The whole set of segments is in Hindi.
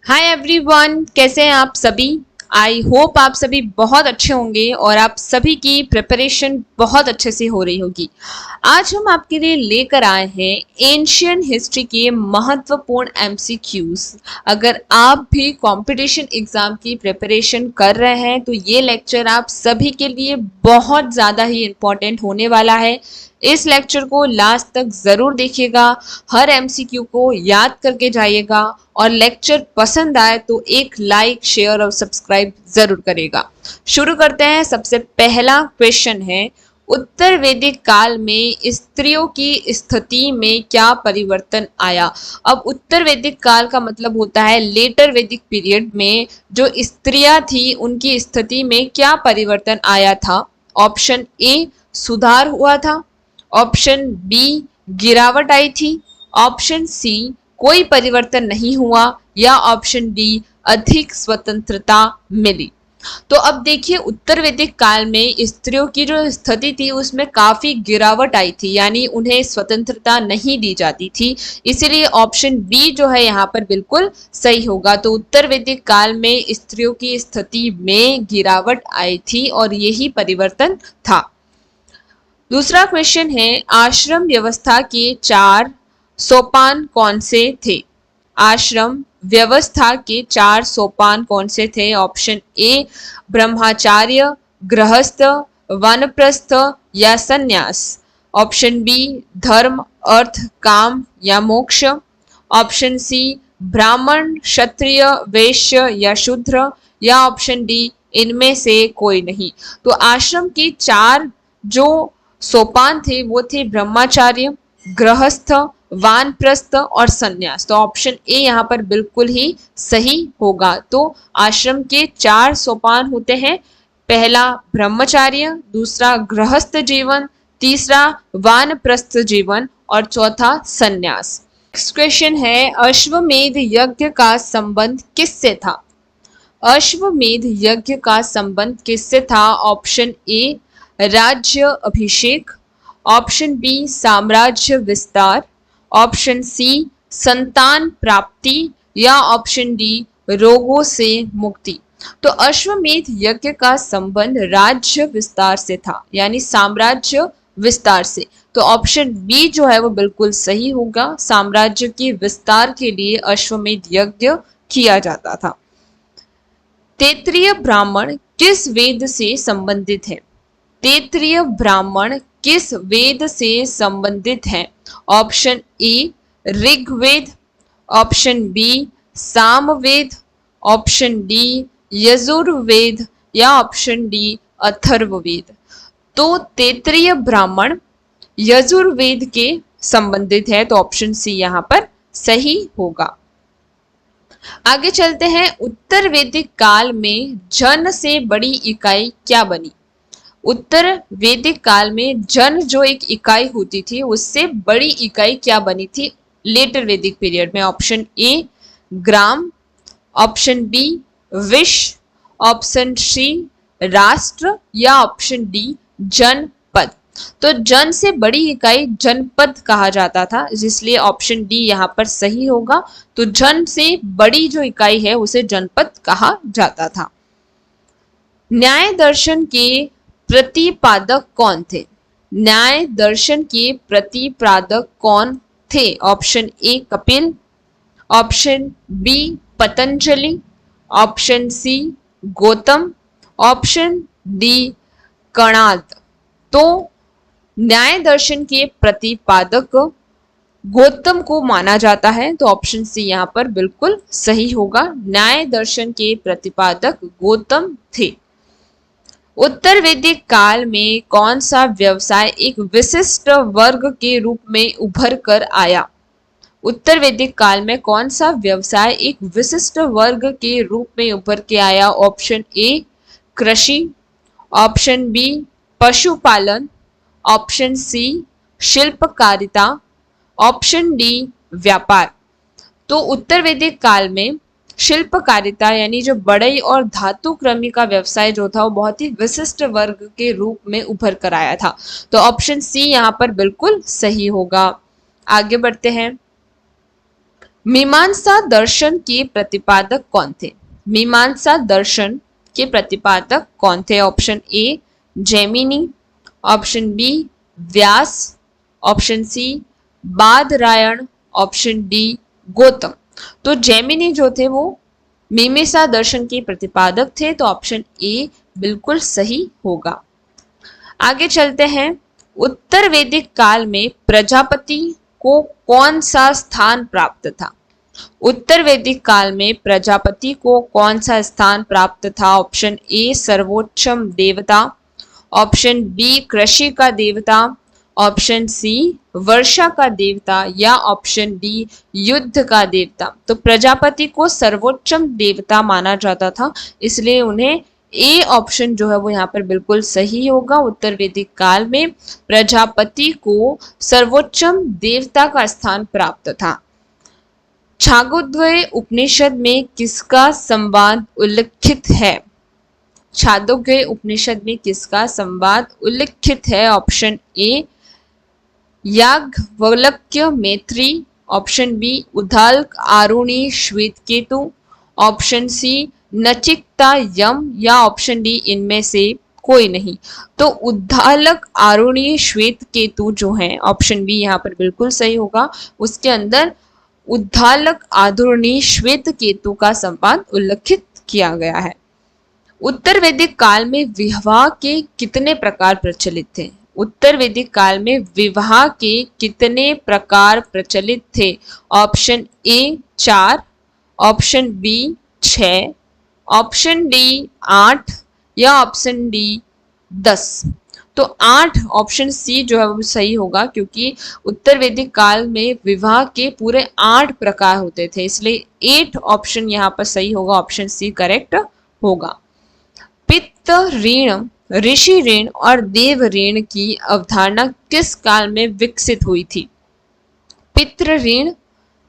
हाय एवरीवन, कैसे हैं आप सभी। आई होप आप सभी बहुत अच्छे होंगे और आप सभी की प्रिपरेशन बहुत अच्छे से हो रही होगी। आज हम आपके लिए लेकर आए हैं एंशियंट हिस्ट्री के महत्वपूर्ण एमसीक्यूज। अगर आप भी कंपटीशन एग्जाम की प्रिपरेशन कर रहे हैं तो ये लेक्चर आप सभी के लिए बहुत ज़्यादा ही इम्पोर्टेंट होने वाला है। इस लेक्चर को लास्ट तक ज़रूर देखिएगा, हर एमसीक्यू को याद करके जाइएगा और लेक्चर पसंद आए तो एक लाइक, शेयर और सब्सक्राइब ज़रूर करेगा। शुरू करते हैं। सबसे पहला क्वेश्चन है, उत्तर वैदिक काल में स्त्रियों की स्थिति में क्या परिवर्तन आया। अब उत्तर वैदिक काल का मतलब होता है लेटर वैदिक पीरियड में जो स्त्रियां थी उनकी स्थिति में क्या परिवर्तन आया था। ऑप्शन ए, सुधार हुआ था। ऑप्शन बी, गिरावट आई थी। ऑप्शन सी, कोई परिवर्तन नहीं हुआ। या ऑप्शन डी, अधिक स्वतंत्रता मिली। तो अब देखिए, उत्तर वैदिक काल में स्त्रियों की जो स्थिति थी उसमें काफी गिरावट आई थी, यानी उन्हें स्वतंत्रता नहीं दी जाती थी। इसीलिए ऑप्शन बी जो है यहाँ पर बिल्कुल सही होगा। तो उत्तर वैदिक काल में स्त्रियों की स्थिति में गिरावट आई थी और यही परिवर्तन था। दूसरा क्वेश्चन है, आश्रम व्यवस्था के 4 सोपान कौन से थे। आश्रम व्यवस्था के 4 सोपान कौन से थे। ऑप्शन ए, ब्रह्मचार्य, गृहस्थ, वानप्रस्थ या सन्यास। ऑप्शन बी, धर्म, अर्थ, काम या मोक्ष। ऑप्शन सी, ब्राह्मण, क्षत्रिय, वैश्य या शूद्र। या ऑप्शन डी, इनमें से कोई नहीं। तो आश्रम के 4 जो सोपान थे वो थे ब्रह्मचार्य, गृहस्थ, वानप्रस्थ और सन्यास। तो ऑप्शन ए यहाँ पर बिल्कुल ही सही होगा। तो आश्रम के 4 सोपान होते हैं। पहला ब्रह्मचार्य, दूसरा गृहस्थ जीवन, तीसरा वानप्रस्थ जीवन और चौथा सन्यास। नेक्स्ट क्वेश्चन है, अश्वमेध यज्ञ का संबंध किससे था। अश्वमेध यज्ञ का संबंध किससे था। ऑप्शन ए, राज्य अभिषेक। ऑप्शन बी, साम्राज्य विस्तार। ऑप्शन सी, संतान प्राप्ति। या ऑप्शन डी, रोगों से मुक्ति। तो अश्वमेध यज्ञ का संबंध राज्य विस्तार से था, यानी साम्राज्य विस्तार से। तो ऑप्शन बी जो है वो बिल्कुल सही होगा। साम्राज्य के विस्तार के लिए अश्वमेध यज्ञ किया जाता था। तैत्तिरीय ब्राह्मण किस वेद से संबंधित है। तैत्तिरीय ब्राह्मण किस वेद से संबंधित है। Option A, Rigveda. Option B, Samaveda. Option D, Yajurveda. या ऑप्शन डी, अथर्ववेद। तो तैत्तिरीय ब्राह्मण यजुर्वेद के संबंधित है। तो ऑप्शन सी यहाँ पर सही होगा। आगे चलते हैं, उत्तर वैदिक काल में जन से बड़ी इकाई क्या बनी। उत्तर वैदिक काल में जन जो एक इकाई होती थी उससे बड़ी इकाई क्या बनी थी लेटर वैदिक पीरियड में। ऑप्शन ए, ग्राम। ऑप्शन बी, विश्व। ऑप्शन सी, राष्ट्र। या ऑप्शन डी, जनपद। तो जन से बड़ी इकाई जनपद कहा जाता था, इसलिए ऑप्शन डी यहाँ पर सही होगा। तो जन से बड़ी जो इकाई है उसे जनपद कहा जाता था। न्याय दर्शन के प्रतिपादक कौन थे। न्याय दर्शन के प्रतिपादक कौन थे। Option A, Kapil. Option B, Patanjali. Option C, Gautam. Option D, Kanad. तो न्याय दर्शन के प्रतिपादक गौतम को माना जाता है। तो ऑप्शन सी यहाँ पर बिल्कुल सही होगा। न्याय दर्शन के प्रतिपादक गौतम थे। उत्तर वैदिक काल में कौन सा व्यवसाय एक विशिष्ट वर्ग के रूप में उभर कर आया। उत्तर वैदिक काल में कौन सा व्यवसाय एक विशिष्ट वर्ग के रूप में उभर के आया। ऑप्शन ए, कृषि। ऑप्शन बी, पशुपालन। ऑप्शन सी, शिल्पकारिता। ऑप्शन डी, व्यापार। तो उत्तर वैदिक काल में शिल्पकारिता यानी जो बढ़ई और धातु क्रमी का व्यवसाय जो था वो बहुत ही विशिष्ट वर्ग के रूप में उभर कर आया था। तो ऑप्शन सी यहाँ पर बिल्कुल सही होगा। आगे बढ़ते हैं। मीमांसा दर्शन के प्रतिपादक कौन थे? मीमांसा दर्शन के प्रतिपादक कौन थे? Option A Jaimini, option B Vyas, option C Badarayan, option D Gautam. तो जैमिनी जो थे वो मीमांसा दर्शन के प्रतिपादक थे, तो ऑप्शन ए बिल्कुल सही होगा। आगे चलते हैं। उत्तर वैदिक काल में प्रजापति को कौन सा स्थान प्राप्त था? उत्तर वैदिक काल में प्रजापति को कौन सा स्थान प्राप्त था? ऑप्शन ए सर्वोच्चम देवता, ऑप्शन बी कृषि का देवता, ऑप्शन सी वर्षा का देवता, या ऑप्शन डी युद्ध का देवता। तो प्रजापति को सर्वोच्चम देवता माना जाता था, इसलिए उन्हें ए ऑप्शन जो है वो यहाँ पर बिल्कुल सही होगा। उत्तर वैदिक काल में प्रजापति को सर्वोच्चम देवता का स्थान प्राप्त था। छांदोग्य उपनिषद में किसका संवाद उल्लिखित है? छांदोग्य उपनिषद में किसका संवाद उल्लिखित है? Option A Yajnavalkya Maitri, option B Uddalaka Aruni Shvetaketu, option C Nachiketa Yama, या ऑप्शन डी इनमें से कोई नहीं। तो उद्दालक आरुणि श्वेतकेतु जो है ऑप्शन बी यहाँ पर बिल्कुल सही होगा। उसके अंदर उद्दालक आरुणि श्वेतकेतु का संवाद उल्लिखित किया गया है। उत्तर वैदिक काल में विवाह के कितने प्रकार प्रचलित थे? उत्तर वैदिक काल में विवाह के कितने प्रकार प्रचलित थे? Option A 4, option B 6, option D 8, या ऑप्शन डी 10। तो 8 ऑप्शन सी जो है वो सही होगा, क्योंकि उत्तर वैदिक काल में विवाह के पूरे 8 प्रकार होते थे, इसलिए 8 ऑप्शन यहाँ पर सही होगा, ऑप्शन सी करेक्ट होगा। पितृ ऋण, ऋषि ऋण और देव ऋण की अवधारणा किस काल में विकसित हुई थी? पितृ ऋण,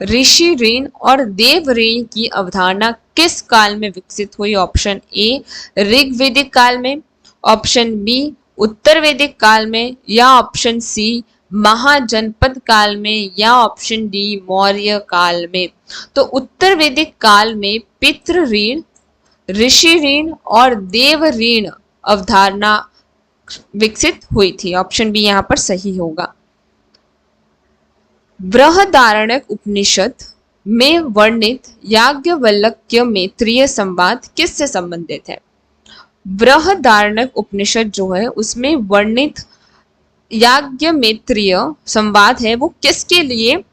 ऋषि ऋण और देव ऋण की अवधारणा किस काल में विकसित हुई? ऑप्शन ए ऋग्वैदिक काल में, ऑप्शन बी उत्तर वैदिक काल में, या ऑप्शन सी महाजनपद काल में, या ऑप्शन डी मौर्य काल में। तो उत्तर वैदिक काल में पितृ ऋण, ऋषि ऋण और देव ऋण अवधारणा विकसित हुई थी। ऑप्शन बी यहाँ पर सही होगा। बृहदारण्यक उपनिषद में वर्णित याज्ञवल्क्य मैत्रेय संवाद किससे संबंधित है? बृहदारण्यक उपनिषद जो है उसमें वर्णित याज्ञ मैत्रेय संवाद है वो किसके लिए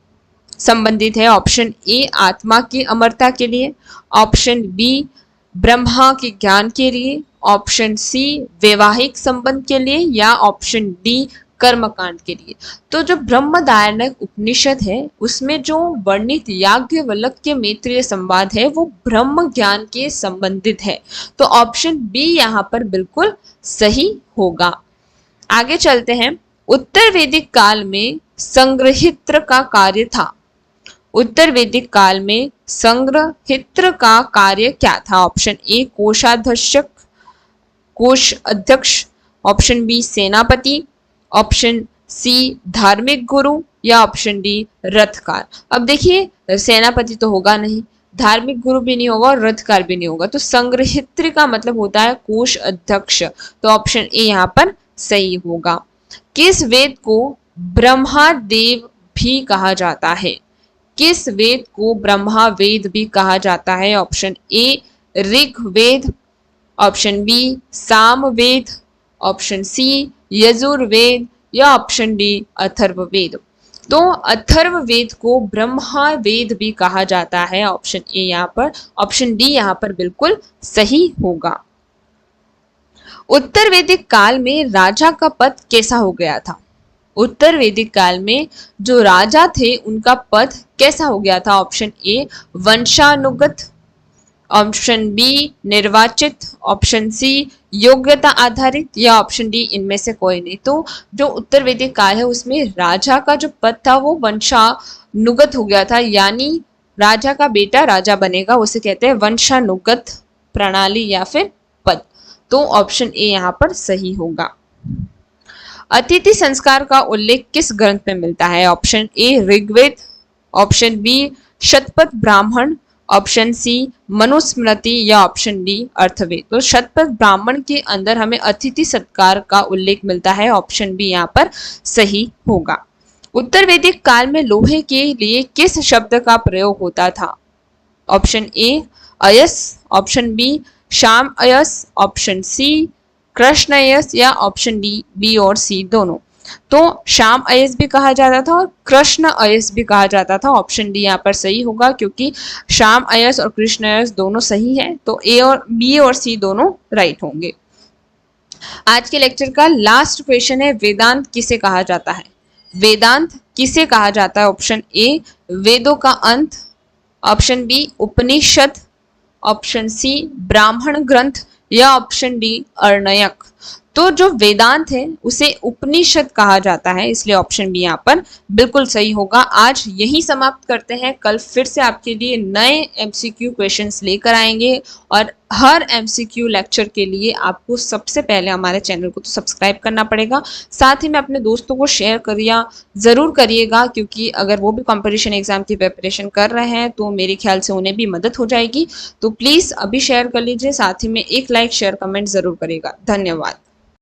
संबंधित है? ऑप्शन ए आत्मा की अमरता के लिए, ऑप्शन बी ब्रह्मा के ज्ञान के लिए, ऑप्शन सी वैवाहिक संबंध के लिए, या ऑप्शन डी कर्मकांड के लिए। तो जो बृहदारण्यक उपनिषद है उसमें जो वर्णित याज्ञवल्क्य मैत्रेय संवाद है वो ब्रह्म ज्ञान के संबंधित है, तो ऑप्शन बी यहाँ पर बिल्कुल सही होगा। आगे चलते हैं। उत्तर वैदिक काल में संग्रहित्र का कार्य था। उत्तर वैदिक काल में संग्रहित्र का कार्य क्या था? ऑप्शन ए कोषाध्यक्ष, कोष अध्यक्ष, ऑप्शन बी सेनापति, ऑप्शन सी धार्मिक गुरु, या ऑप्शन डी रथकार। अब देखिए सेनापति तो होगा नहीं, धार्मिक गुरु भी नहीं होगा और रथकार भी नहीं होगा, तो संग्रहित्री का मतलब होता है कोष अध्यक्ष, तो ऑप्शन ए यहाँ पर सही होगा। किस वेद को ब्रह्मा देव भी कहा जाता है? किस वेद को ब्रह्मा वेद भी कहा जाता है? Option A Rigveda, option B Samaveda, option C Yajurveda, या ऑप्शन डी अथर्ववेद। तो अथर्ववेद को ब्रह्मा वेद भी कहा जाता है, ऑप्शन ए यहाँ पर, ऑप्शन डी यहाँ पर बिल्कुल सही होगा। उत्तर वैदिक काल में राजा का पद कैसा हो गया था? उत्तर वैदिक काल में जो राजा थे उनका पद कैसा हो गया था? ऑप्शन ए वंशानुगत, ऑप्शन बी निर्वाचित, ऑप्शन सी योग्यता आधारित, या ऑप्शन डी इनमें से कोई नहीं। तो जो उत्तर वैदिक काल है उसमें राजा का जो पद था वो वंशानुगत हो गया था, यानी राजा का बेटा राजा बनेगा, उसे कहते हैं वंशानुगत प्रणाली या फिर पद। तो ऑप्शन ए यहाँ पर सही होगा। अतिथि संस्कार का उल्लेख किस ग्रंथ में मिलता है? Option A Rigveda, option B Shatapath Brahmana, option सी मनुस्मृति या ऑप्शन डी अर्थवेद। तो शतपथ ब्राह्मण के अंदर हमें अतिथि सत्कार का उल्लेख मिलता है, ऑप्शन बी यहाँ पर सही होगा। उत्तर वैदिक काल में लोहे के लिए किस शब्द का प्रयोग होता था? ऑप्शन ए अयस, ऑप्शन बी शाम अयस, ऑप्शन सी कृष्ण अयस या ऑप्शन डी बी और सी दोनों। तो शाम अयस भी कहा जाता था और कृष्ण अयस भी कहा जाता था, ऑप्शन डी यहाँ पर सही होगा क्योंकि शाम अयस और कृष्ण अयस दोनों सही है, तो ए और बी और सी दोनों राइट होंगे। आज के लेक्चर का लास्ट क्वेश्चन है, वेदांत किसे कहा जाता है? वेदांत किसे कहा जाता है? ऑप्शन ए वेदों का अंत, ऑप्शन बी उपनिषद, ऑप्शन सी ब्राह्मण ग्रंथ या ऑप्शन डी अर्णयक। तो जो वेदांत है उसे उपनिषद कहा जाता है, इसलिए ऑप्शन बी यहाँ पर बिल्कुल सही होगा। आज यही समाप्त करते हैं, कल फिर से आपके लिए नए एमसीक्यू क्वेश्चंस लेकर आएंगे और हर एमसीक्यू लेक्चर के लिए आपको सबसे पहले हमारे चैनल को तो सब्सक्राइब करना पड़ेगा, साथ ही में अपने दोस्तों को शेयर करिए, ज़रूर करिएगा, क्योंकि अगर वो भी कंपटीशन एग्जाम की प्रिपरेशन कर रहे हैं तो मेरे ख्याल से उन्हें भी मदद हो जाएगी। तो प्लीज़ अभी शेयर कर लीजिए, साथ ही में एक लाइक शेयर कमेंट ज़रूर करिएगा। धन्यवाद।